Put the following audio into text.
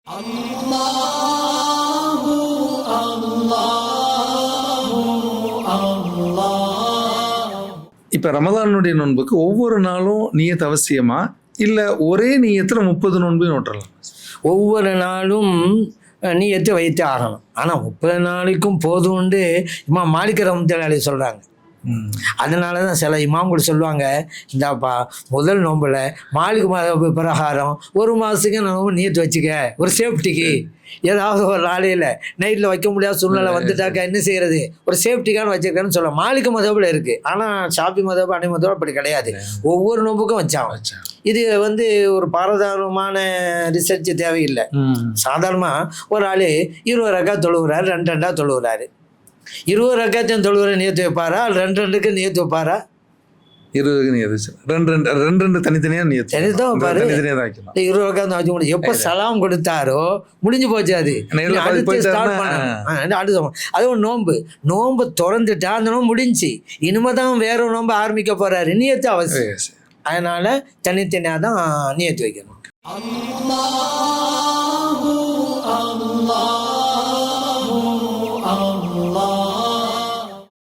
அல்லாஹு அல்லாஹு அல்லாஹ். இப்போ ரமலானுடைய நோன்புக்கு ஒவ்வொரு நாளும் நியத் அவசியமா இல்லை ஒரே நியத்தில் 30 நோன்பையும் நோட்டலாம்? ஒவ்வொரு நாளும் நீயத்து வைத்து ஆகணும். ஆனால் 30 நாளைக்கும் போதும்னு இமாம் மாலிக் ரஹ்மத்துல்லாஹி அலைஹி சொல்கிறாங்க. அதனால தான் சில இமாம்கள் சொல்லுவாங்க, இந்தாப்பா முதல் நோம்பில் மாலிக் மதஹப் பிரகாரம் ஒரு மாதத்துக்கு நோம்பு நீயத்து வச்சுக்க, ஒரு சேஃப்டிக்கு. ஏதாவது ஒரு நாளையில் நைட்டில் வைக்க முடியாத சூழ்நிலை வந்துட்டாக்கா என்ன செய்கிறது, ஒரு சேஃப்டிக்கான வச்சுருக்கேன்னு சொல்ல மாலிக் மதஹபில் இருக்குது. ஆனால் ஷாஃபி மதஹப் அனை மதஹப் அப்படி கிடையாது, ஒவ்வொரு நோம்புக்கும் வச்சாங்க. இது ஒரு பாரதாரணமான ரிசர்ச் தேவையில்லை. சாதாரணமாக ஒரு ஆள் 20 ரக்காத் தொழுகிறாரு, 2 தொழுகிறாரு. 20 ரக்காத்தையும் தொழுகிற நியத்து வைப்பாரா, 2 நியத்து வைப்பாரா? 20 நியத்து, 2 தனித்தனியாக நியத்து தான் வைப்பாரு. தனித்தனியாக தான் வைக்கணும். 20 ரக்காத் வைக்க முடியும். எப்போ சலாம் கொடுத்தாரோ முடிஞ்சு போச்சு. அது அதுவும் நோம்பு திறந்துட்டா அந்த நோம்பு முடிஞ்சு, இனிமே தான் வேற ஒரு நோம்பு ஆரம்பிக்க போறாரு. நியத்து அவசியம். அதனால தனித்தனியாக தான் நியத்து வைக்கணும்.